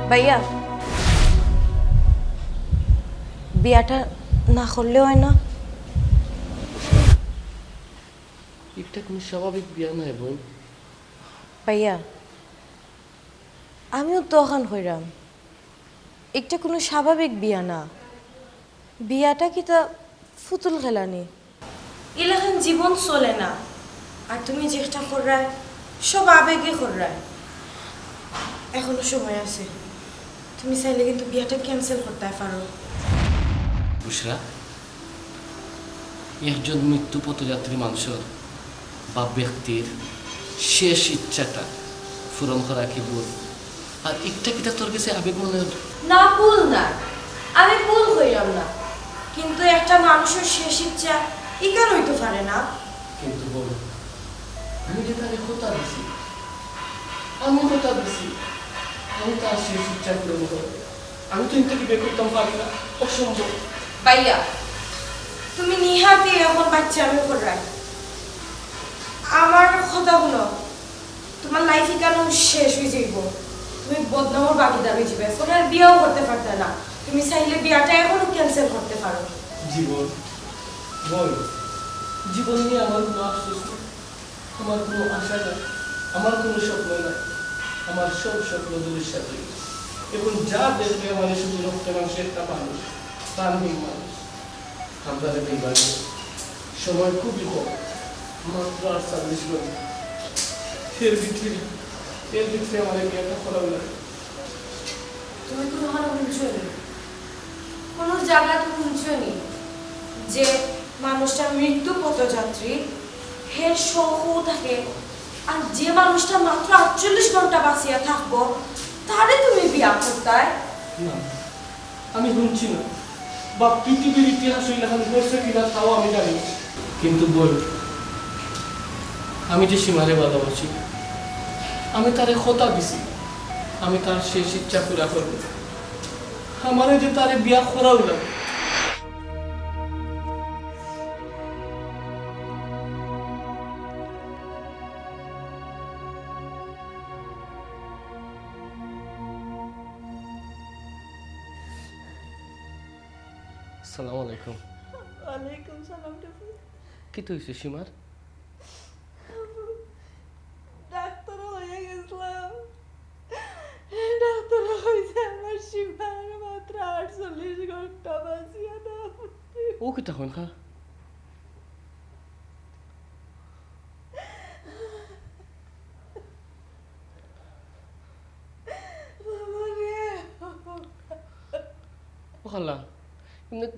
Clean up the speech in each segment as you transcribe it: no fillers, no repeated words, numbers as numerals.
ভাইয়া বিয়াটা না করলেও হয় না? এটা কোনো স্বাভাবিক বিয়া নয় বোন। ভাইয়া আমিও তো ওখান হইরাম, এটা কোনো স্বাভাবিক বিয়া না। বিয়াটা কি তা ফুতুল খেলানি, এলাকান জীবন চলে না। আর তুমি চেষ্টা কররায় সব আবেগে কররায়। এখনো সময় আছে, তুমি চাইলে কিন্তু বিয়াটা ক্যান্সেল করতে পারো। বুসরা, একজন মৃত্যু পথযাত্রী মানুষের বা ব্যক্তির শেষ ইচ্ছাটা পূরণ করা কি ভুল? আর একটা কিটা তোর কাছে আবেগ মনে হল? না ভুল না, আমি ভুল হইলাম না, কিন্তু একটা মানুষের শেষ ইচ্ছা ইকার হইতে পারে না। কিন্তু বল, আমি যে তারে কথা দিছি, আমি কথা দিছি, আমি তার শেষ ইচ্ছা পূরণ করবো। আমি তো ইন্টারভিউ বের করতাম পারি না, অসম্ভব। ভাইয়া তুমি নিহাতি এখন বাচ্চা আমি কররাই আমার কথাগুলো, তোমার লাইফে কেন শেষ হয়ে যাইব। তুমি বদনামর বাকিদার হয়ে যাবে, ফলে আর বিয়েও করতে পারতে না। তুমি চাইলে বিয়াটা এখনো ক্যান্সেল করতে পারো। জীবন বল, জীবন নিয়ে আমার কোনো আফসোস নেই, আমার কোনো আশা নেই, আমার কোনো স্বপ্ন নাই। আমার সব স্বপ্ন দূরের সাথে এখন যা দেখবে মানে শুধু রক্ত মাংসের একটা মানুষ, প্রাণহীন মানুষ। আমরা দেখবার সময় খুবই কম, মাত্র 48 ঘন্টা। এর ভিতরে আমাদের বিয়েটা করা লাগে। তুমি কোনো শুনছো নি, কোনো জায়গা তুমি শুনছো নি যে মানুষটা মৃত্যু পথযাত্রী হের সহু থাকে, আর যে মানুষটা মাত্র 48 ঘন্টা বাঁচিয়া থাকবো তারে তুমি বিয়া করতাই? না, আমি শুনছি না, বা পৃথিবীর ইতিহাস লেখান করছে কিনা তাও আমি জানি না। কিন্তু বল, আমি যে সীমারে ভালোবাসি, আমি তারে কথা দিছি, আমি তার শেষ ইচ্ছা পুরা করবো। আমারে যে তারে বিয়া করাও লাগে। আসসালামু আলাইকুম। ওয়ালাইকুম সালাম। কি তো হয়েছে সীমার? ডাক্তার হয়ে গেছিলাম, ডাক্তার হয়েছে আমার সীমার মাত্র 48 ঘন্টা বাঁচিয়া না। ও কি তখন খা? ও খালা,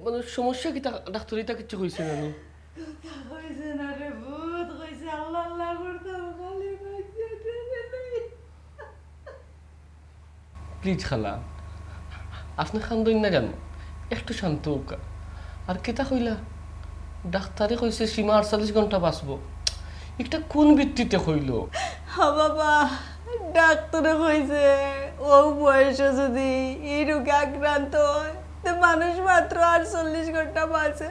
মানে সমস্যা কি ডাক্তার এটা কিছু হয়েছে না? হয়েছে না রে ভূত, হয়েছে আল্লাহ আল্লাহ করতাম খালি প্লিজ খালা, আপনি খান্দইন না জানো, একটু শান্ত হোক। আর কেতা কইলা ডাক্তারে কইছে সীমা 48 ঘন্টা বাঁচবো, এটা কোন ভিত্তিতে কইল? হ্যাঁ বাবা, ডাক্তারে কইছে ও বয়সে যদি এই রোগে আক্রান্ত হয় তো মানুষ মাত্র 48 ঘন্টা বাঁচে।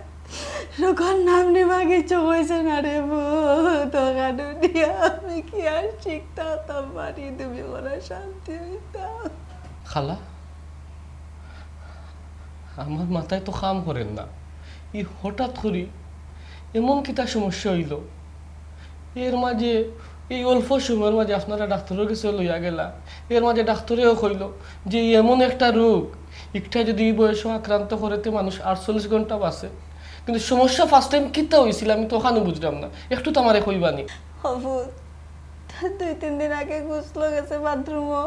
রোগের নাম নিবা কিছু হয়েছে না রে ভূত, ওখানে নিয়ে আমি কি আর শিখতাম পারি? তুমি বলে শান্তি হইতাম। খালা, আমার মাথায় তো কাম করেন না, এই হঠাৎ করি এমন কিতা সমস্যা হইল? এর মাঝে এই অল্প সময়ের মাঝে আপনারা ডাক্তারের কাছে লইয়া গেলা, এর মাঝে ডাক্তারেও কইল যে এমন একটা রোগ, একটা যদি এই বয়সে আক্রান্ত করেতে মানুষ 48 ঘন্টা বাঁচে। কিন্তু সমস্যা ফার্স্ট টাইম কিতা হয়েছিল আমি তো ওখানে বুঝলাম না, একটু তো আমারে কইবানি। ভূত 2-3 দিন আগে গোসল গেছে বাথরুমও,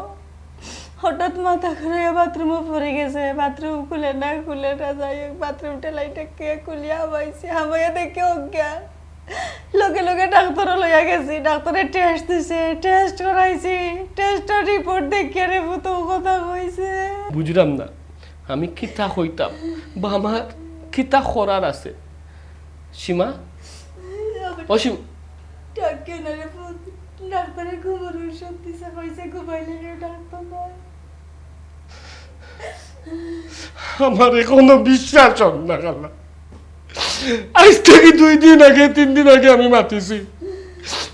হঠাৎ মাথা ঘুরে বাথরুমও পড়ে গেছে। বাথরুম খুলে না যাই বাথরুম টেলাইটা কে খুলিয়া হাবাইছে, হাবাইয়া দেখে অজ্ঞান। লগে লগে ডাক্তার লইয়া গেছি, ডাক্তারে টেস্ট দিছে, টেস্ট করাইছি, টেস্টের রিপোর্ট দেখিয়ে রে ভূত কথা কইছে। বুঝলাম না আমি কিতা কইতাম বা আমার কিতা করার আছে। সীমা, অসীম ডাক্তার না রে ভূত, ডাক্তারে ঘুমের ওষুধ দিছে, কইছে ঘুমাইলে ডাক্তার নয়। আমার এখনো বিশ্বাস হয় না খালা। আজ থেকে 2 দিন আগে 3 দিন আগে আমি মাতিছি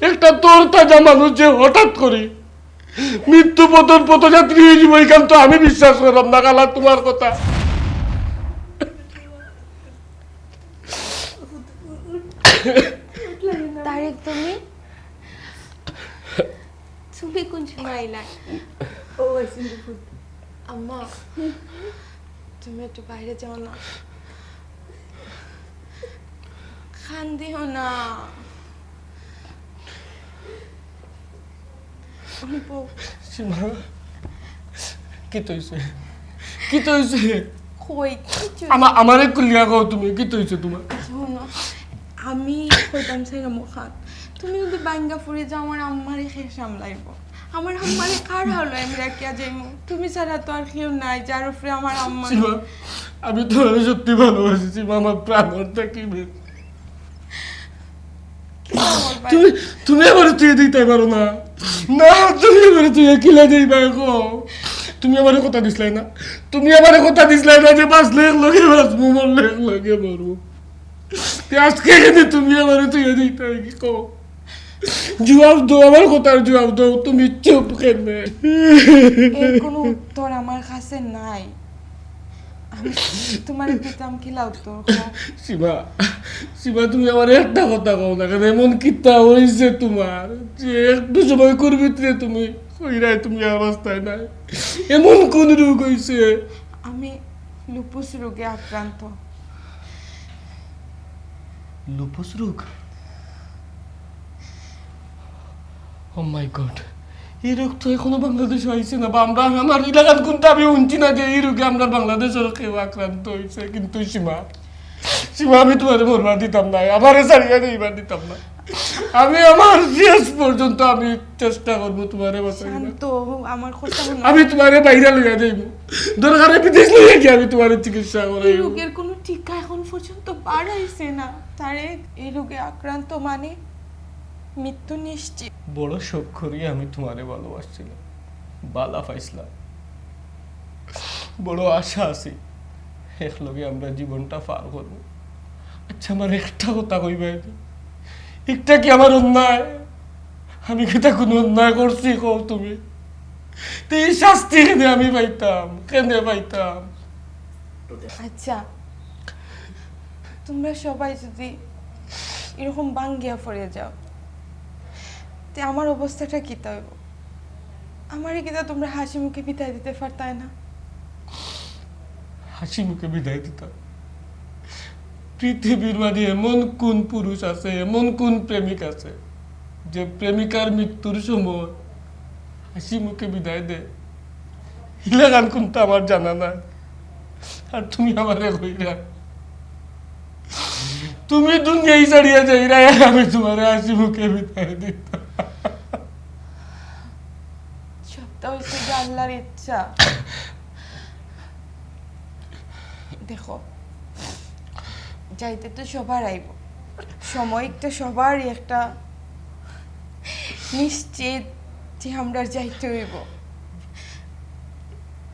একটা তোর তাজা মানুষ যে হঠাৎ করি মৃত্যু পতন পথযাত্রী হয়ে যাবো এখান তো আমি বিশ্বাস করলাম না খালা তোমার কথা। তারেক, তুমি তুমি কোন সময় আইলা? ও আইসিন ফুট। আম্মা, তুমি একটু বাইরে যাও না, খান দিও না। সীমা কি তৈছে কি তৈছে কই কিছু আমারে কুলিয়া কও তুমি কি তৈছে তোমার? শোনো, আমি কইতাম সেরা মুখান, তুমি যদি বাঙ্গা ফুরে যাও আমার আম্মারে খেয়ে সামলাইব। আমার আম্মারে কার হলো আমি রাখিয়া যাইমু? তুমি ছাড়া তো আর কেউ নাই যার উপরে আমার আম্মা। সীমা আমি তোমার সত্যি ভালোবাসি সীমা, আমার প্রাণর থাকিবে। তুমি তুমি আমার তুই দিতে পারো না, না তুমি আমার তুই কিলা দিবা গো। তুমি আমার কথা দিসলাই না, তুমি আমার কথা দিসলাই না যে বাঁচলে এক লগে বাঁচবো মরলে এক লগে মরবো। আজকে এখানে তুমি আমার তুই দিতে কি কো? জবাব দো, আমার কথার জবাব দো। তুমি চুপ কেনে? এর কোনো উত্তর আমার কাছে নাই। আমি তোমার দিতাম কিলা উত্তর? সীমা সীমা তুমি আমার একটা কথা কও না কেন? এমন কিতা হয়েছে তোমার যে একটু সময় করবি তুমি কইরাই তুমি অবস্থায় নাই? এমন কোন রোগ হয়েছে? আমি লুপুস রোগে আক্রান্ত। লুপাস রোগ? ও মাই গড, এই রোগ তো এখনো বাংলাদেশে হয়েছে না, বা আমরা আমার এলাকার কোনটা আমি শুনছি না যে এই রোগে আমরা বাংলাদেশের কেউ আক্রান্ত হয়েছে। কিন্তু সীমা সীমা আমি তোমার মরবার দিতাম না, আমারে ছাড়িয়ে দিবার দিতাম না। আমি আমার শেষ পর্যন্ত আমি চেষ্টা করবো তোমারে বাঁচাইবার। শান্ত, আমার কথা শোনো। আমি তোমারে বাইরে লইয়া দেব, দরকারে বিদেশ লইয়া গিয়ে আমি তোমার চিকিৎসা এই করাই। রোগের কোনো টিকা এখন পর্যন্ত বার হইছে না। তারে এই রোগে আক্রান্ত মানে মৃত্যু নিশ্চিত। বড় শোক করিয়া আমি তোমারে ভালোবাসছিলাম, বালা পাইছিলাম, বড় আশা আছি একলগে আমরা জীবনটা পার করবো। আচ্ছা আমার একটা কথা কইবা, একটা কি আমার অন্যায়? আমি কি তা কোনো অন্যায় করছি কও তুমি? তো এই শাস্তি কেনে আমি পাইতাম, কেনে পাইতাম? আচ্ছা, তোমরা সবাই যদি এরকম বাঙ্গিয়া পড়ে যাও তে আমার অবস্থাটা কি হইব? আমারে কি তা তোমরা হাসি মুখে বিদায় দিতে পারতাই না? হাসি মুখে বিদায় দিতাম? পৃথিবীর মাঝে এমন কোন পুরুষ আছে, এমন কোন প্রেমিক আছে যে প্রেমিকার মৃত্যুর সময় হাসি মুখে বিদায় দে? ইলাগান কোনটা আমার জানা না। আর তুমি আমারে কইরা তুমি দুনিয়ায় ছাড়িয়ে যাইরা আমি তোমারে হাসি মুখে বিদায় দিতাম? সবটা হচ্ছে যে আল্লাহর ইচ্ছা। দেখো, যাইতে তো সবার আইব, সময় একটা সবারই একটা নিশ্চিত যে আমরা যাইতে হইব।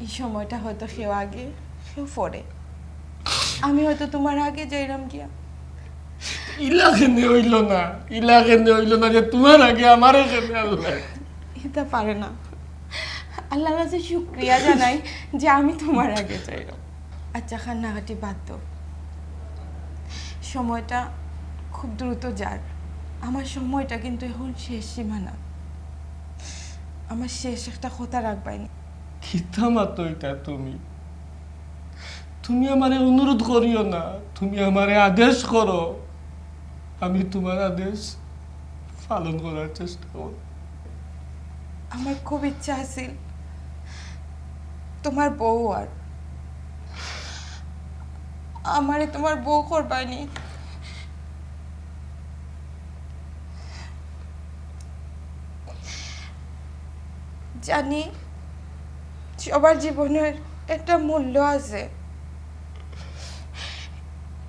এই সময়টা হয়তো কেউ আগে কেউ পরে। আমি হয়তো তোমার আগে যাইরাম গিয়া। ইলাগেনে হইল না, ইলাগেনে হইল না যে তোমার আগে আমার এখানে আল্লাহ। এটা পারে না। আল্লাহর কাছে শুকরিয়া জানাই যে আমি তোমার আগে যাইরাম। আচ্ছা, কান্নাকাটি বাদ দাও, সময়টা খুব দ্রুত যার। আমার সময়টা কিন্তু এখন শেষ সীমানা। আমার শেষ একটা কথা রাখবাইনি। কিতা মাতো এটা তুমি? তুমি আমারে অনুরোধ করিও না, তুমি আমারে আদেশ করো, আমি তোমার আদেশ পালন করার চেষ্টা করব। আমার খুব ইচ্ছা আছিল তোমার বউ আর আমারে তোমার বউ করবাইনি। জানি সবার জীবনের একটা মূল্য আছে।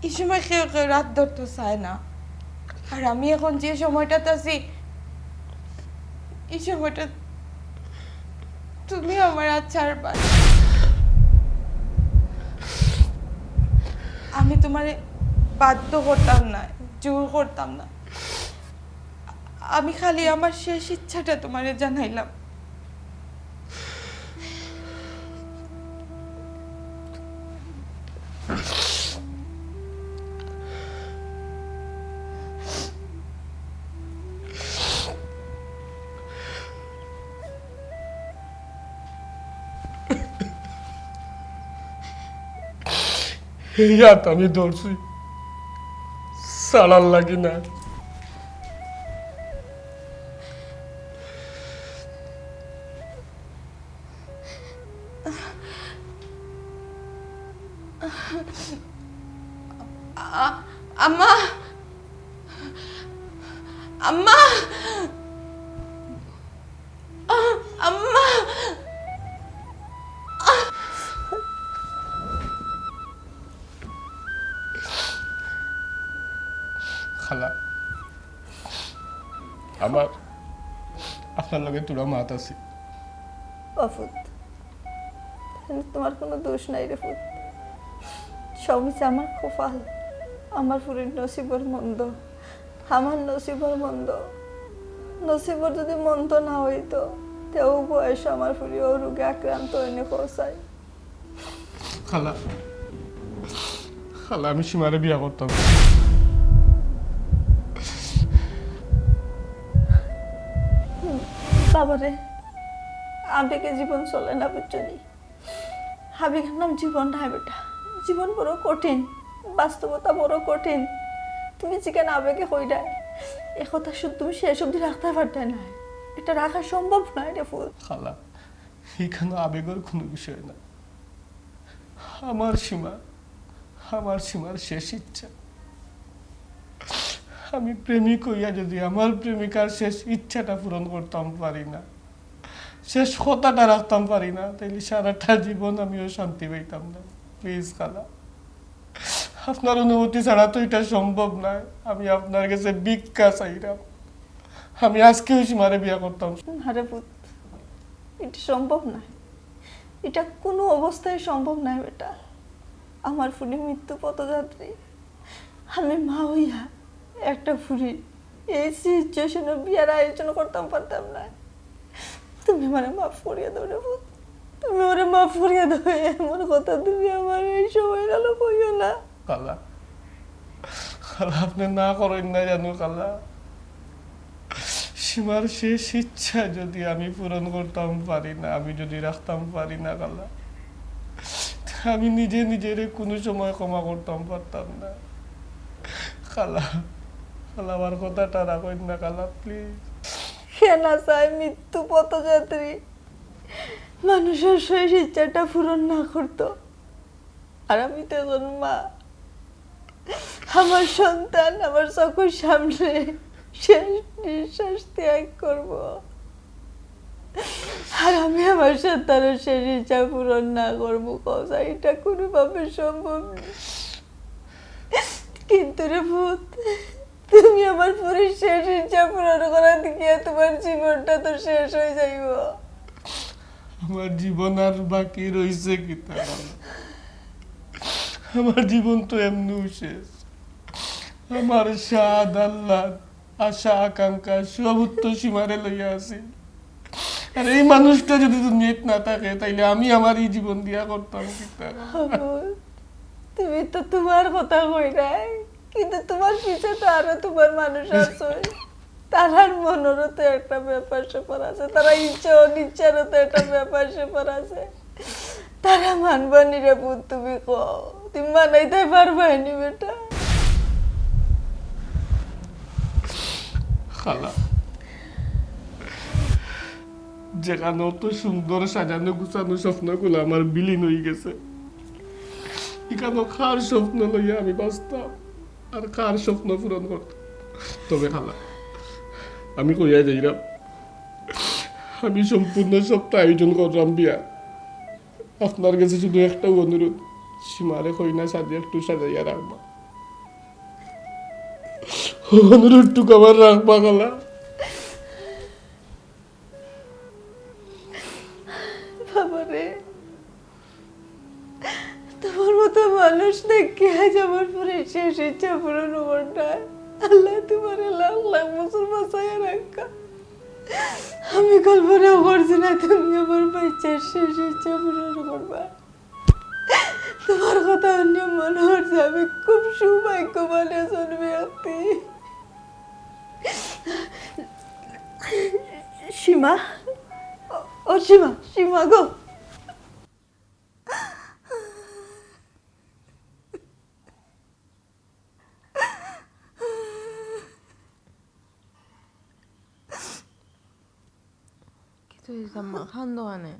এই সময় কেউ কেউ রাত ধরতে চায় না, আর আমি এখন যে সময়টাতে আছি এই সময়টা তুমি আমার আর ছাড়বা। আমি তোমারে বাধ্য করতাম না, জোর করতাম না। আমি খালি আমার শেষ ইচ্ছাটা তোমারে জানাইলাম। এই হাত আমি ধরছি, সালার লাগি না। আম্মা, আম্মা, আম্মা। খালা, আমার আপনার লগে তোরা মাত আছে। অফুত, তোমার কোনো দোষ নাই রে ফুত। সব হচ্ছে আমার কপাল, আমার ফুরির নসিবর মন্দ, আমার নসিবর মন্দ। নসিবর যদি মন্দ না হইতো তেও বয়স আমার ফুরি ও রোগে আক্রান্ত এনে পৌঁছায়। খালা, খালা আমি সীমারে বিয়া করতাম। বাবারে, আবেগে জীবন চলে না বুঝছনি। আবেগের নাম জীবন না বেটা। জীবন বড় কঠিন, বাস্তবতা বড় কঠিন। তুমি যেখানে আবেগে হইডাই এ কথা শুধু তুমি শেষ অব্দি রাখতে পারতে না। এটা রাখা সম্ভব নয় রে ফুল। খালা, এখানে আবেগের কোনো বিষয় না। আমার সীমা, আমার সীমার শেষ ইচ্ছা। আমি প্রেমিক হইয়া যদি আমার প্রেমিকার শেষ ইচ্ছাটা পূরণ করতাম পারি না, শেষ কথাটা রাখতাম পারি না, তাইলে সারাটা জীবন আমিও শান্তি পাইতাম না। প্লিজ খালা, আপনার অনুমতি ছাড়া তো এটা সম্ভব নয়। আমি আপনার কাছে ভিক্ষা চাইলাম, আমি আজকেও সীমারে বিয়া করতাম। আরে পুত, এটা সম্ভব নয়। এটা কোনো অবস্থায় সম্ভব নয় বেটা। আমার ফুলি মৃত্যু পথযাত্রী। আমি মা হইয়া একটা ফুলি এই সিচুয়েশনে বিয়ার আয়োজন করতাম পারতাম না। তুমি মানে মাফ করিয়া দাও রে পুত, তুমি ওরে মাফ করিয়া দাও। এমন কথা তুমি আমার এই সময় গেল কইও না। খালা, খালা আপনি না করেন না জানো খালা। সীমার শেষ ইচ্ছা যদি আমি পূরণ করতাম পারি না, আমি যদি রাখতাম পারি না খালা, আমি নিজে নিজের কোনো সময় ক্ষমা করতাম পারতাম না। খালা, খালা আমার কথাটা রাখেন না খালা, প্লিজ। কেনা চায় মৃত্যু পথযাত্রী মানুষের শেষ ইচ্ছাটা পূরণ না করতো। আর আমি তো এখন মা, আমার সন্তান আমার চোখের সামনে শেষ নিঃশ্বাস ত্যাগ করব, আর আমি আমার সন্তানের শেষ ইচ্ছা পূরণ না করবো কথা এটা কোনোভাবে সম্ভব না। কিন্তু রে ভূত, তুমি আমার পুরো শেষ ইচ্ছা পূরণ করার দিকে তোমার জীবনটা তো শেষ হয়ে যাইব। আমার জীবন আর বাকি রয়েছে কি তা? আমার জীবন তো এমনিও শেষ। আমার স্বাদ আহ্লাদ আশা আকাঙ্ক্ষা সব তো সীমারে লইয়া আছি। আর এই মানুষটা যদি দুনিয়াতে না থাকে তাইলে আমি আমার এই জীবন দিয়া করতাম কি তা? তুমি তো তোমার কথা কই নাই, কিন্তু তোমার পিছে তো আরো তোমার মানুষ আছে। তারার মনেরও তো একটা ব্যাপার স্যাপার আছে, তারা ইচ্ছা অনিচ্ছারও তো একটা ব্যাপার স্যাপার আছে। তারা মানবানি রে পুত, তুমি কও তুমি মানাইতে পারবানি বেটা? খালা, যেখানে অত সুন্দর সাজানো গুছানো স্বপ্নগুলো আমার বিলীন হয়ে গেছে, এখানে কার স্বপ্ন লইয়া আমি বাঁচতাম আর কার স্বপ্ন পূরণ করতাম? তবে খালা, আমি কইয়া যাইলাম, আমি সম্পূর্ণ সবটা আয়োজন করলাম বিয়া। আপনার কাছে শুধু একটা অনুরোধ, সীমারে কইনা সাজে একটু সাজাইয়া রাখবা। অনুরোধটুকু আমার রাখবা খালা। বাবারে, তোমার মতো মানুষ দেখে আজ আমার পরে শেষ ইচ্ছা পূরণ করটা। আল্লাহ তোমার লাখ লাখ বছর বাঁচাইয়া রাখা। আমি কল্পনা করছি না তুমি আমার বাচ্চার শেষ ইচ্ছা পূরণ করবা। তোমার কথা অন্য মনে হচ্ছে আমি খুব সৌভাগ্যবান একজন ব্যক্তি। সীমা, ও সীমা, সীমা গো। তুই আম্মা খান দোকানে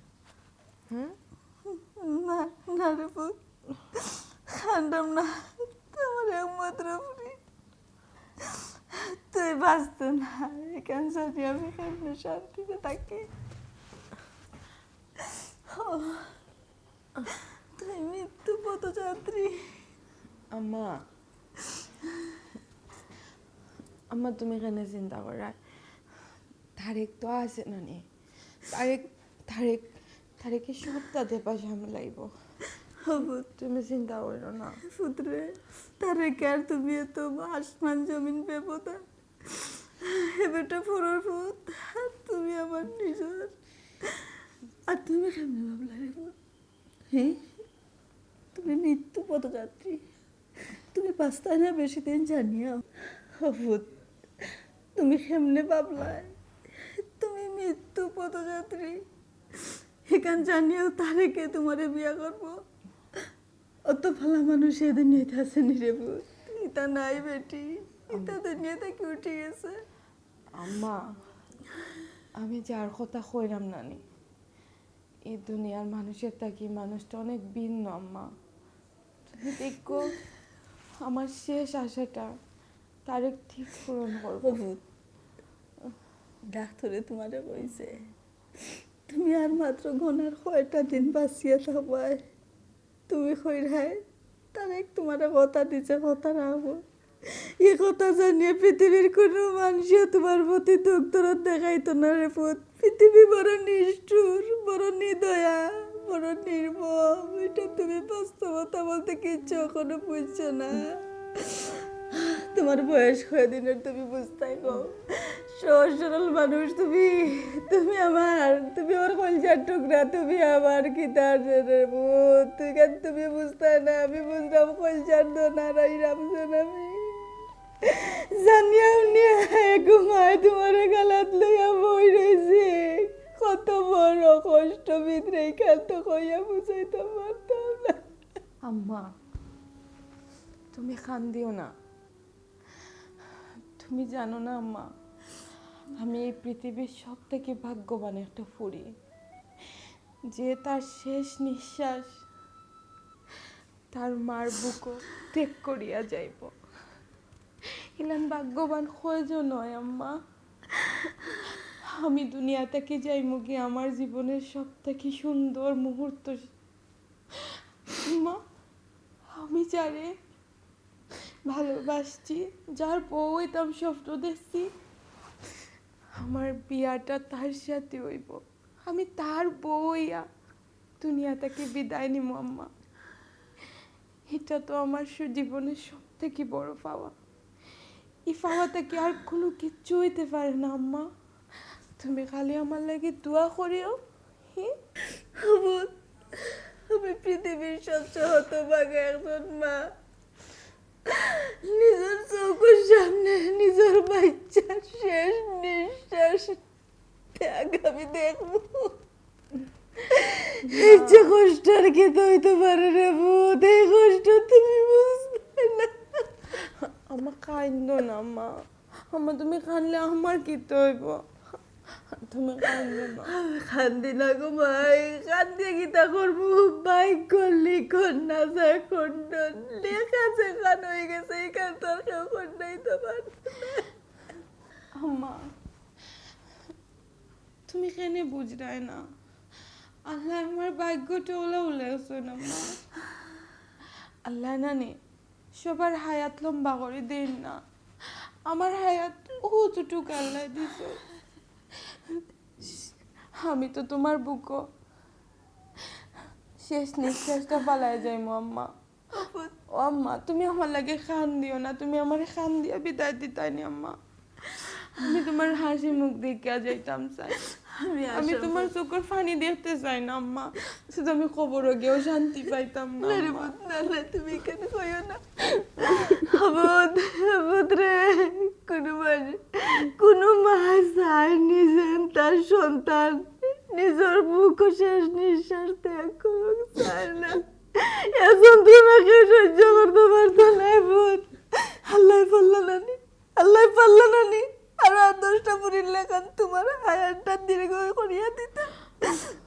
হুম না না রে পুত, খান্ডাম না, তোমার একমাত্র ফুরি। তুই বাঁচত না, এখান সাথে আমি কেমনে শান্তিতে থাকি। তুই মৃত্যু পথযাত্রী। আম্মা আম্মা তুমি কেন চিন্তা করা, তারেক তো আছে না নি, তারেক তারেক তারেকে সপ্তাহে পাশে সামলাইব, তুমি চিন্তা করো না। পুত্রে, তারে কার তুমি তো আসমান জমিন বেপতা, এবারটা পড়ার পুত, তুমি আমার নিজের। আর তুমি কেমনে ভাবলা রে পুত? হ্যাঁ, তুমি মৃত্যু পথযাত্রী, তুমি পাঁচটায় না বেশি দিন জানিও। পুত, তুমি কেমনে ভাবলা তুমি মৃত্যু পথযাত্রী? এখান জানিও তারেকে তোমারে বিয়া করবো? অত ভালো মানুষ এদের নিয়ে আছে নিরে পুত, ইতা নাই বেটি, ইতা দুনিয়াতে কি উঠে গেছে। আম্মা আমি যার কথা কইরাম নানি, এই দুনিয়ার মানুষের থাকি মানুষটা অনেক ভিন্ন আম্মা। তুমি দেখো আমার শেষ আশাটা তারেক ঠিক পূরণ করবো। পুত, ডাক্তারে তোমারে কইছে তুমি আর মাত্র ঘনার কয়টা দিন বাঁচিয়ে থাকবাই। তুমি কইরাই তারেক তোমারে কথা দিছে, কথা রাখবো। এই কথা জানিয়ে পৃথিবীর কোনো মানুষও তোমার প্রতি দুঃখ দরদ দেখাইতো না রে পুত। পৃথিবী বড় নিষ্ঠুর, বড় নিদয়া, বড় নির্মম, এটা তুমি বাস্তবতা বলতে কিচ্ছু এখনো বুঝছো না। তোমার বয়স কয়দিনের তুমি বুঝতে গো, সহজ সরল মানুষ তুমি, তুমি আমার কলজার টুকরা, তুমি আমার কি তার ভূত, তুই কেন তুমি বুঝতে না, আমি বুঝলাম কলজার দোনারাই রামজন আমি জানিয়াও নিয়ে ঘুমায় তোমার গালাত লইয়া বই রয়েছে। কত বড় কষ্ট ভিতরে খেলতে কইয়া বুঝাইতে পারতাম না। আম্মা তুমি কান্দিও না, তুমি জানো না আম্মা, আমি এই পৃথিবীর সব থেকে ভাগ্যবান একটা ফুরি, যে তার শেষ নিঃশ্বাস তার মার বুকও ত্যাগ করিয়া যাইব। ইলান ভাগ্যবান কয়জন নয় আম্মা। আমি দুনিয়া থেকে যাইমু কি আমার জীবনের সব থেকে সুন্দর মুহূর্ত। আম্মা আমি যারে ভালোবাসছি, যার বউ হইতাম স্বপ্ন দেখছি, আমার বিয়াটা তার সাথে হইব, আমি তার বউ হইয়া দুনিয়া থেকে বিদায় নিব আম্মা। এটা তো আমার জীবনের সব থেকে বড় পাওয়া। এই পাওয়াটা কি আর কোনো কিচ্ছু হইতে পারে না আম্মা। তুমি খালি আমার লাগে দোয়া করিও। আমি পৃথিবীর সবচেয়ে হতভাগা একজন মা। নিজের চোখের সামনে নিজের বাচ্চার শেষ নিঃশ্বাস ত্যাগ আমি দেখবো। এই যে কষ্ট আর কি হইতে পারে রে ভূত, এই কষ্ট তুমি বুঝতে না। আমার কান্দ না আম্মা, আম্মা তুমি কানলে আমার কি হইব, তুমি কান্দো না। কান্দি না গো ভাই, কান্দি গীতা করবো, বাইক করলি কন্যা যায় খন্ডন লেখা যেখান হয়ে গেছে, এখান তো আর কেউ কন্যাই তো পারত না। আম্মা তুমি কেন বুঝরাই না, আল্লাহ আমার ভাগ্যটা ওলা উলাইছে না মা। আল্লাহ নানি সবার হায়াত লম্বা করে দেন না, আমার হায়াত অতটুকু আল্লাহ দিছে। আমি তো তোমার বুকো শেষ নিঃশ্বাসটা পালায় যাইমু আম্মা। ও আম্মা তুমি আমার লাগে খান দিও না, তুমি আমার খান দিয়া বিদায় দিতাই নি আম্মা। আমি তোমার হাসি মুখ দেখে যাইতাম চাই, আমি তোমার চোখের পানি দেখতে চাই না আম্মা, শুধু আমি খবরও গিয়েও শান্তি পাইতাম না। তুমি কেন কইও না রে, কোনো মা চায় নিজের তার সন্তান নিজের বুক শেষ নিঃশ্বাস ত্যাগ করুক, চায় না। এখন তোমাকে সহ্য করতে পারতো না ভূত। আল্লাহ পারল নানি, আল্লাহ পারল নানি, আরো 10টা পুরির লাগান তোমার হায়ারটা দীর্ঘ করিয়া দিতা,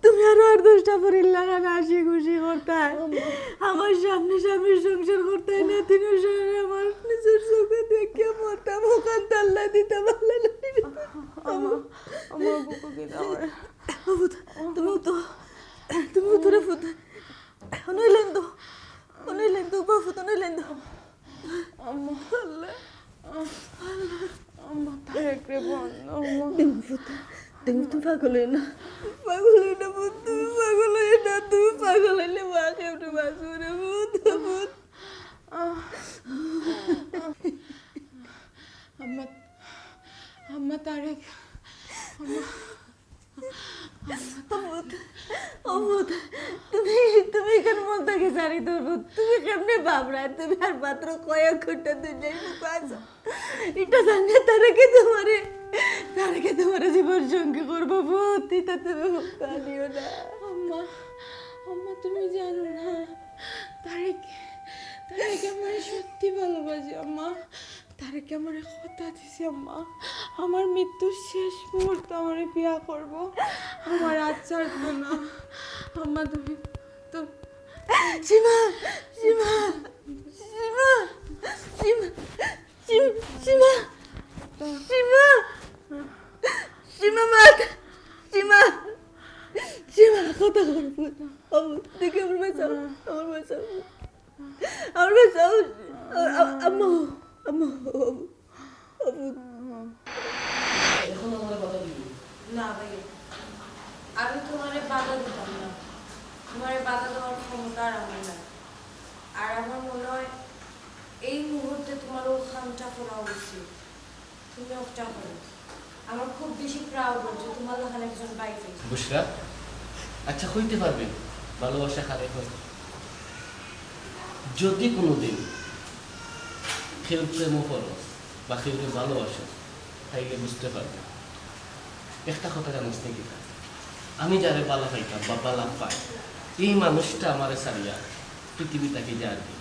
তুমি আরো 10টা পুরির লাগান হাসি খুশি করতাই, আমার সামনে স্বামীর সংসার করতাই না, তিনি আমার নিজের চোখে দেখে মরতাম, ওখান তাল্লা দিতে পারলে না। আমার বুকু কি দাও তুমি তোরে ফুট নইলেন তো বাফুত নইলেন তো আম্মা আল্লাহ আম্মা তারেক রে বোন আম্মা তুমি পাগল হই না পুত, তুমি পাগল হইলে মা কেমনে বাঁচবো রে পুত। আম্মা আম্মা তারেক তুমি কেন বলতে গে জানি তোর পুত, তুমি কেমনে বাবরা, তুমি আর মাত্র কয়েক ঘন্টা দুনিয়ায় আছো, এটা জানিয়ে তারাকে তোমার জীবন সঙ্গী করবো পুত, এটা তুমি মুক্ত আনিও না। আম্মা আম্মা তুমি জানো না তারেক তারেক আমার সত্যি ভালোবাসে আম্মা, তারেক আমার কথা দিছে আম্মা, আমার মৃত্যুর শেষ মুহূর্তে আমার বিয়া করব, আমার আর ছাড়বো না আম্মা। তুমি তো সীমা সীমা সীমা সীমা সীমা সীমা সীমা মা সীমা সীমা কথা করবো দেখে আমার বাঁচাও, আম্মু আম্মু এখন আমার কথা দিবি না ভাই, আমি তোমারে বাধা দিতাম না, তোমারে বাধা দেওয়ার ক্ষমতা আর আমার নাই। আর আমার মনে হয় এই মুহূর্তে তোমার ও খামটা করা উচিত, তুমি ওটা করো। আমার খুব বেশি প্রাউড হচ্ছে তোমার ওখানে একজন বাইক বুশরা, আচ্ছা হইতে পারবে ভালোবাসা খারে হয়, যদি কোনোদিন কেউ প্রেম করো বা কেউকে ভালোবাসো তাইলে বুঝতে পারবে। একটা কথা জানিস নাকি, আমি যারে বালা পাইতাম বা বালা পাই, এই মানুষটা আমারে সারিয়া পৃথিবীটাকে যাবে,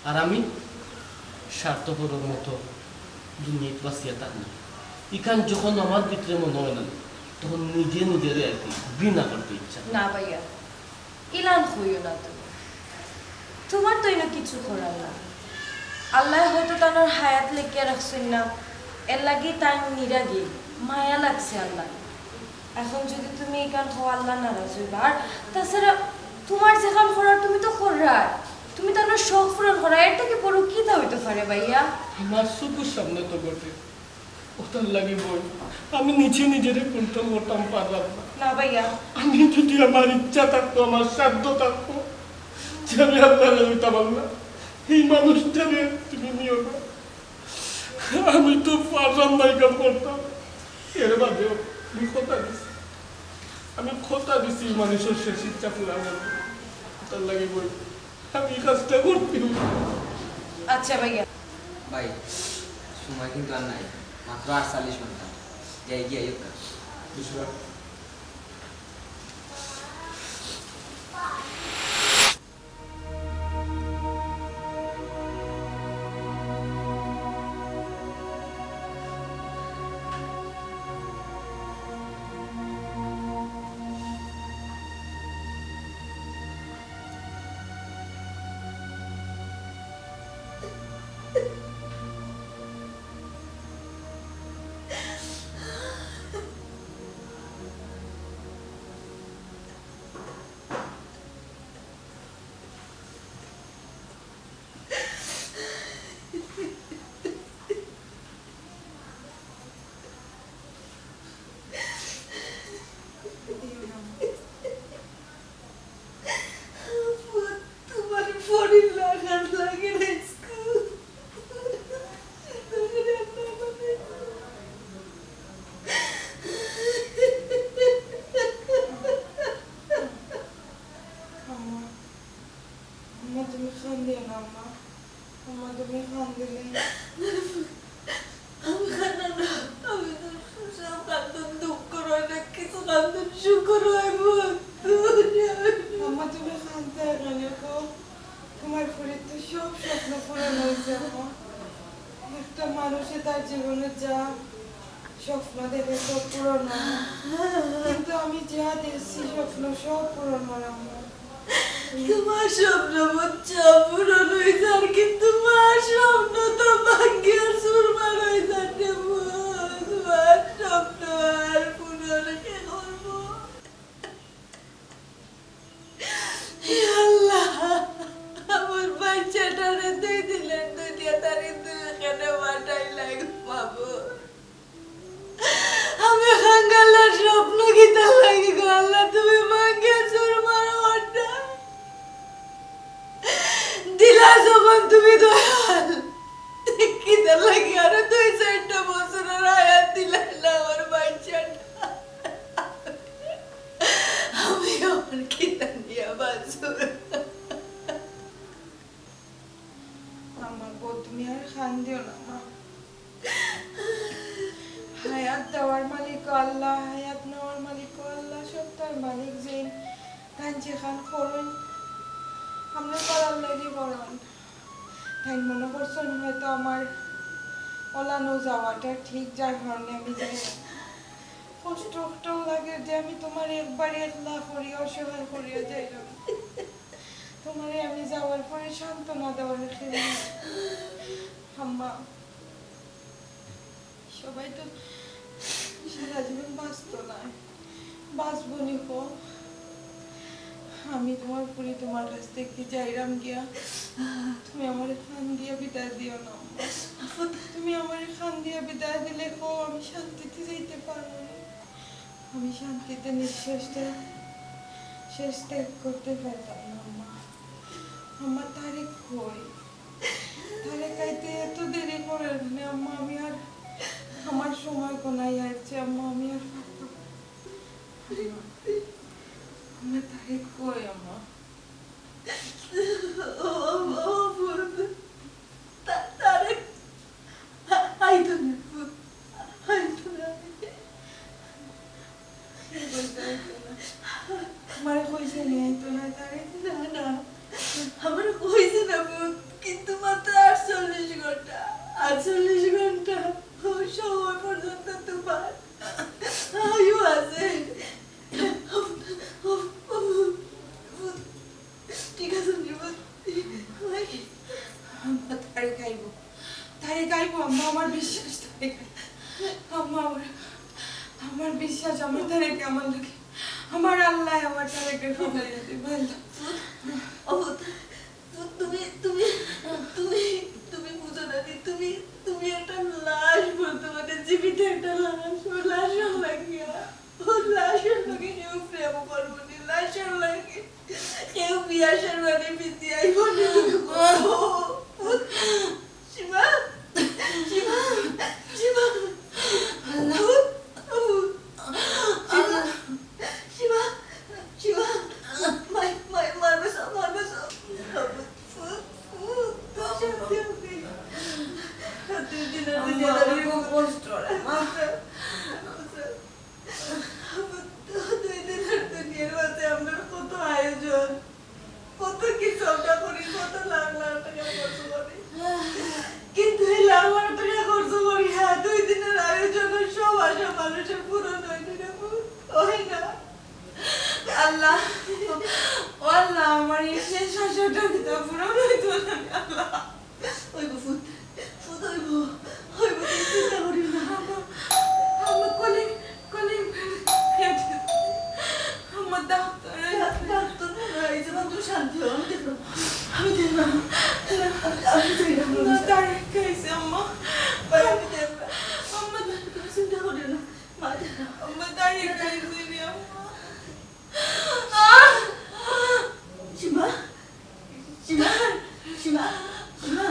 আর আমি স্বার্থপরের মতো দুনিয়াতে বাঁচিয়া থাকি। এখান যখন আমার ভিতরে মনে হয় না, তখন নিজের আর কি ঘৃণা করতে ইচ্ছা। না ভাইয়া, ইলান হইও না তুমি, তোমার তো এনে কিছু করার না। আল্লাহ হয়তো তার হায়াত লেখিয়া রাখছেন না, এর লাগি তাই নিরাগি মায়া লাগছে আল্লাহ। এখন যদি তুমি এই কান হো, আল্লাহ নারাজ হইবা। আর তাছাড়া তোমার যে কাম করার তুমি তো করার, তুমি তো আমার শখ পূরণ করা, এটা কি বড় কি তা হইতে পারে ভাইয়া? আমার চোখের সামনে তো ঘটে, ওটার লাগে বই আমি নিজেরে কন্ট্রোল করতাম পারলাম না। না ভাইয়া, আমি যদি আমার ইচ্ছা থাকতো, আমার সাধ্য থাকতো, যে আমি আপনারা হইতাম না, এই মানুষটাকে তুমি নিও না। আমি তো পারলাম না কাম করতাম, এর বাদেও আমি কথা দিছি, মানুষের শেষ ইচ্ছা পুরা করবো, ওটার লাগে বই আমি এই কাজটা করতে। আচ্ছা ভাইয়া। ভাই সময় কিন্তু আর নাই, মাত্র 48 ঘন্টা, যাই গিয়ে বুঝলা? তোমার ফোনের লাগার লাগে না স্কুল আম্মা আম্মা তুমি খান দিও না আম্মা, আম্মা তুমি খান দিলে আমি খানা না, আমি তো সব কান্দন দুঃখ রয় না, কিছু কান্দন সুখ রয় আম্মা তুমি খানতে এখানে তো তোমার পরে তো সব স্বপ্ন পূরণ হয়েছে আম্মা। একটা মানুষে তার জীবনে যা স্বপ্ন দেখে সব পূরণ হয় না। কিন্তু আমি যা দেখছি স্বপ্ন সব পূরণ হয় আমার। তোমার স্বপ্ন বুঝছো পূরণ হয়ে যার, কিন্তু মা স্বপ্ন তো ভাগ্যের চুরমার হয়ে যাচ্ছে। তোমার স্বপ্ন আর পূরণ কে করবো? হে আল্লাহ, আমার বাচ্চাটারে 2 দিলেন দুনিয়া তারে তুই এখানে পাঠাইলাই বাবু। আমি খাঙ্গালার স্বপ্ন গীতা লাগি গো আল্লাহ, তুমি ভাগ্যের চুরমার ওটা দিলা যখন তুমি দয়াল, কিতা লাগি আরো 2-4টা বছরের আয়াত দিলা না আমার বাচ্চাটা। আমি আমার কিতা নিয়ে বাঁচব? আমার বউ তুমি আর খান দিও না মা। হায়াত দেওয়ার মালিক আল্লাহ, হায়াত নেওয়ার মালিক আল্লাহ, সব তার মালিক। যে কাঞ্চি খান করুন আমরা করার লাগি বরণ তাই মনে করছেন হয়তো আমার ওলানো যাওয়াটা ঠিক, যার কারণে আমি যাই না। কষ্টটাও লাগে যে আমি তোমার একবার একলা করি অসহায় করিয়া যাইলাম, তোমারে আমি যাওয়ার পরে সান্ত্বনা দেওয়ার খেলে। আম্মা সবাই তো সারা জীবন বাঁচত না, বাঁচবো নি কো? আমি তোমার পুরি তোমার কাছ থেকে যাইরাম গিয়া, তুমি আমার খান দিয়া বিদায় দিও না আম্মা। তুমি আমার খান দিয়া বিদায় দিলে কো আমি শান্তিতে যাইতে পারবো না, আমি শান্তিতে নিঃশ্বাসটা শেষ ত্যাগ করতে পারতাম না আম্মা। আমার তারিখ কই? তারিখ আইতে এত দেরি করে না আম্মা, আমি আর আমার সময় কোনাই আসছে আম্মা, আমি আর পারতাম না। আমার তারিখ কই আম্মা? তারেক আইতো না, আইতো না। আমার কইছে নিয়ে তো না তারিখ। না না, আমার কইছে না বোন, কিন্তু মাত্র 48 ঘন্টা, 48 ঘন্টা ওই সময় পর্যন্ত তোমার আয়ু আছে। ঠিক আছে নিবন, আম্মা তারিখ আইব, তারিখ আইব আম্মা, আমার বিশ্বাস তারিখ আম্মা, আমার বিশ্বাস আমার তারিখ আমার লোকে আমার আল্লাহ আমার তারিখের ফলাইয়া দিবে। তুমি তুমি তুমি তুমি বুঝো না, তুমি তুমি একটা লাশ বর্তমানে জীবিত একটা লাশ। ও লাশের লাগিয়া, ও লাশের লগে কেউ প্রেম করবো নি, লাশের লাগে কেউ বিয়াসের মানে পিতি আইব নি। সীমা সীমা সীমা শিবা শিবা মাই মাই মারবে সব, মারবে সব। কত আয়োজন, কত কিছু আমরা করি, কত লাখ লাখ টাকা খরচ করি, কিন্তু এই লাখ লাখ টাকা খরচ করি, হ্যাঁ 2 দিনের আয়োজনের সব আশা মানুষের পূরণ হয় না, হয় না। আল্লাহ ও আল্লাহ, আমার এই শেষ আশাটা কিন্তু পূরণ হইতো না আল্লাহ। হইব ফুট ফুট হইব, হইব, তুমি চিন্তা করি না। আমার কলে কলে আমার ডাক্তার ডাক্তার এই যে তুমি শান্তি হও, আমি দেখলাম, আমি দেখলাম, আমি দেখলাম তারিখ খাইছে আম্মা, আমি দেখলাম। আম্মা তুমি চিন্তা করি না, মা দেখলাম। আম্মা তারিখ খাইছে রে আম্মা। শিবা শিবা শিবা শিবা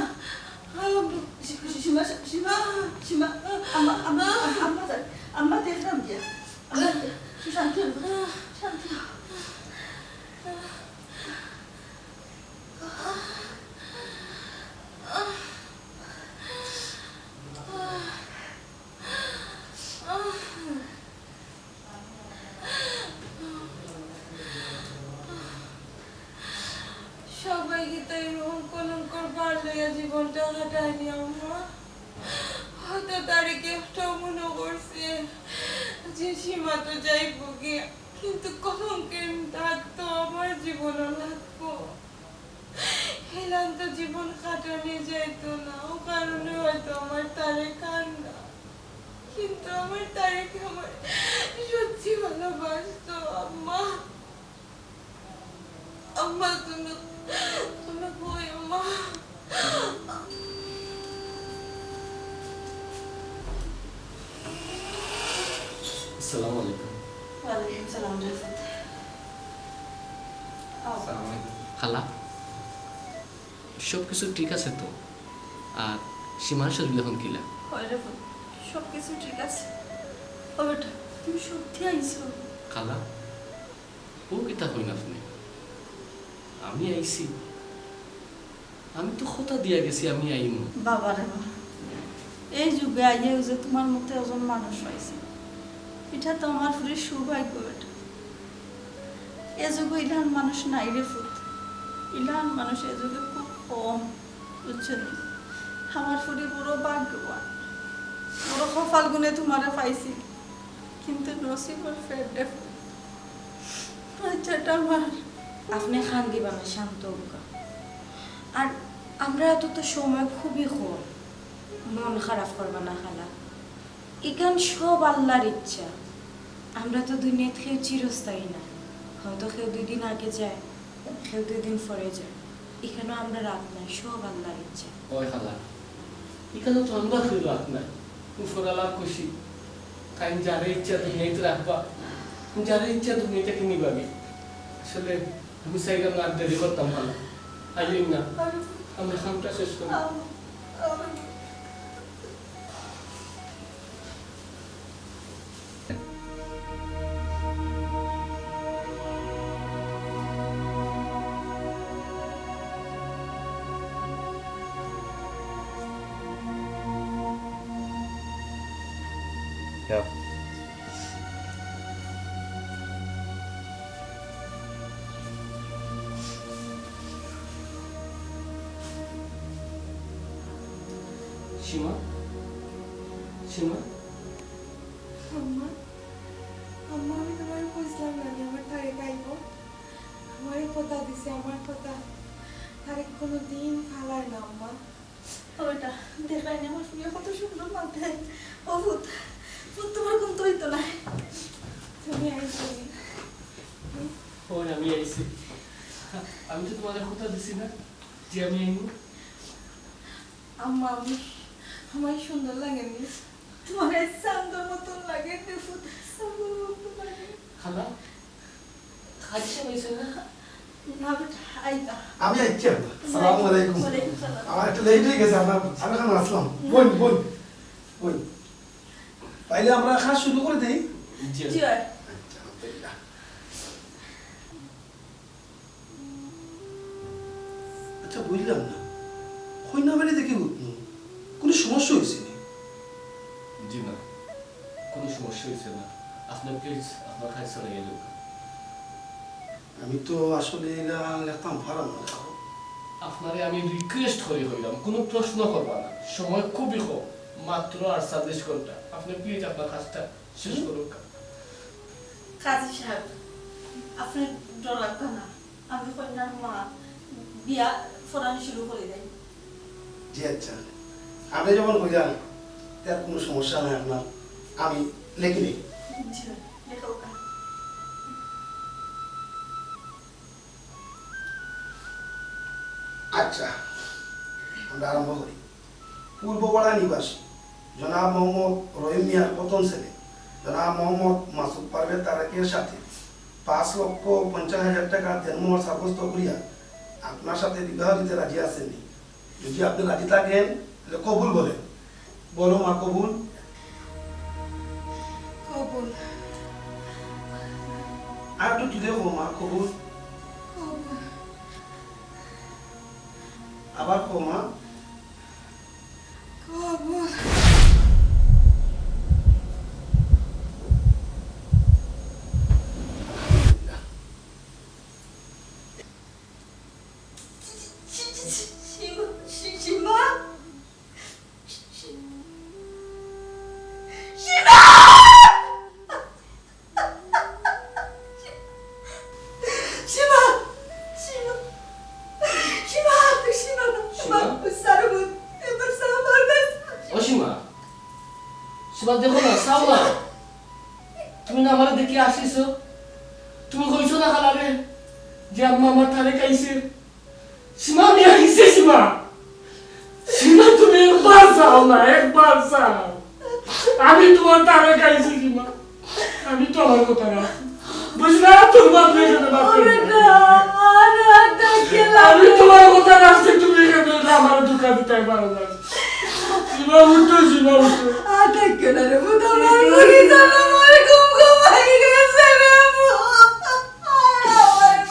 শিবা শিবা শিবা আম্মা আম্মা আম্মা আম্মা দেখলাম গিয়া, শান্তি শান্তি। সবাইকে তো এরকম কলঙ্কর পার লইয়া জীবনটা কাটায়নি আম্মা। হয়তো তারিখে একটাও মনে করছি যে সীমা তো যাইবো গিয়া, কিন্তু কলঙ্কের দাগ তো আমার জীবনও লাগবো। হেলান তো জীবন কাটানো যাইতো না, ও কারণে হয়তো আমার তারে কান্না, কিন্তু আমার তারেকে আমার সত্যি ভালোবাসতো। আম্মা, আম্মা তুমি তুমি কই আম্মা? আসসালামু আলাইকুম। ওয়ালাইকুম সালাম রিফাত। খালা, সব কিছু ঠিক আছে তো? আর সীমার শরীর এখন কিলা? হয় রিফাত, সব কিছু ঠিক আছে। ও বেটা, তুমি সত্যি আইছো? খালা, ও কিতা কইন আপনি? আমি আইছি, আমি তো কথা দিয়া গেছি আমি আইমু। বাবা রে বাবা, এই যুগে আইয়েও যে তোমার মতো একজন মানুষ হয়েছে, এটা তো আমার পুরো সৌভাগ্য বেটা। এ যুগে ইলান মানুষ নাই রে ফুট, ইলান মানুষ এ যুগে খুব কম, বুঝছেন? আমার পুরি বড় ভাগ্যবান, বড় কপাল গুনে তোমারে পাইছি, কিন্তু নসিবের ফের দে বাচ্চাটা আমার। আপনি খান দিবা না, শান্ত হোকা। আর আমরা তো তো সময় খুবই কম, মন খারাপ করবা না খালা। এখান সব আল্লাহর ইচ্ছা। আমরা তো দুনিয়াতে কেউ চিরস্থায়ী না, হয়তো কেউ 2 দিন আগে যায়, কেউ 2 দিন পরে যায়। এখানেও আমরা রাত নাই, সব আল্লাহর ইচ্ছা। ওই খালা, এখানে তো আমরা ফির রাত নাই, উপরালা খুশি। তাই যারা ইচ্ছা দুনিয়াতে রাখবা, যারা ইচ্ছা দুনিয়াটাকে নিবাবি। আসলে আমি চাইলাম না আর দেরি করতাম খালা, আইলেন না, আমরা খামটা শেষ করি। Ja. সীমা, সীমা, আম্মা, আম্মা আমি তোমার বুঝলাম না যে আমার তারে গাইব। আমারই কথা দিছে, আমার কথা তারে কোনোদিন ফালায় না আম্মা। ও বেটা, দেখলাই না আমার প্রিয় কত সুন্দর মাথায়। ও ভূত, ভূত তোমার কোন তৈত না। তুমি আইসি, ওই আমি আইছি। আমি তো তোমাদের কথা দিছি না যে আমি আইমু। আম্মা আমি আমার সুন্দর লাগেনি? তোমার এই চান্দর মতন লাগে রে ভূত, চান্দর মতন লাগে। খালা, খাইছে হয়েছে না? না বেটা, আইতা। আমি আইছি। আসসালামু আলাইকুম। ওয়ালাইকুম সালাম। আমার একটু লেট হয়ে গেছে, আমরা আমি এখন আসলাম। বোন বোন বোন, তাইলে আমরা খাওয়া শুরু করে দিই। জি। জি হয়। আচ্ছা বুঝলাম না, কইনা বাড়ি দেখে কোনো সমস্যা হয়েছে নি? জি না, কোনো সমস্যা হয়েছে না। আপনার প্লিজ আপনার খাই চলে গেল। আমি তো আসলে এরা লেখতাম পারাম না। আপনারে আমি রিকোয়েস্ট করে হইলাম, কোনো প্রশ্ন করবা না, সময় খুবই কম, মাত্র 48 ঘন্টা। আপনি প্লিজ আপনার কাজটা শেষ করুন। কাজী সাহেব, আপনি ডর লাগবে না, আমি কন্যার মা, বিয়া ফরান শুরু করে দেয়। জি আচ্ছা, আপনি যখন কইলাম তার কোনো সমস্যা নাই আপনার, আমি লিখে নিই। জি হয়, লেখাও কা। আচ্ছা, আমরা আরম্ভ করি। পূর্বপাড়া নিবাসী জনাব মোহাম্মদ রহিম মিয়ার প্রথম ছেলে জনাব মোহাম্মদ মাসুদ পারভেজ তারেকের সাথে 5,50,000 টাকা দেনমোহর সাব্যস্ত করিয়া আপনার সাথে বিবাহ দিতে রাজি আছেননি? যদি আপনি রাজি থাকেন তাহলে কবুল বলেন। বলো মা, কবুল? কবুল, আর একটু জুড়ে হো মা, কবুল? কবুল, আবার কো মা। কবুল। সীমা, সীমা, তুমি না আমার দেখি আসিছো, তুমি কইছো না খালারে যে আম্মা আমার থারে খাইছে। সীমা আমি আসিছে, সীমা সীমা তুমি একবার যাও না, একবার যাও। আমি তোমার তারে খাইছি সীমা, আমি তো আমার কথা না বুঝলা, তোর বাপ এখানে আমি তোমার কথা রাখছি, তুমি এখানে আমার দোকান দিতে পারো না। সীমা উঠো, সীমা উঠো।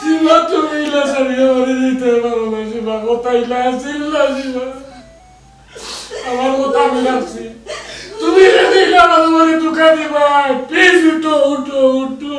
সীমা তুমি ইলা সারিয়ে মারি দিতে পারো না সীমা, কথা ইলা আসিল না সীমা, আমার কথা আমি রাখছি। তুমি এখানে ইলা আমার দোকান দিবা, প্লিজ উঠো উঠো উঠো।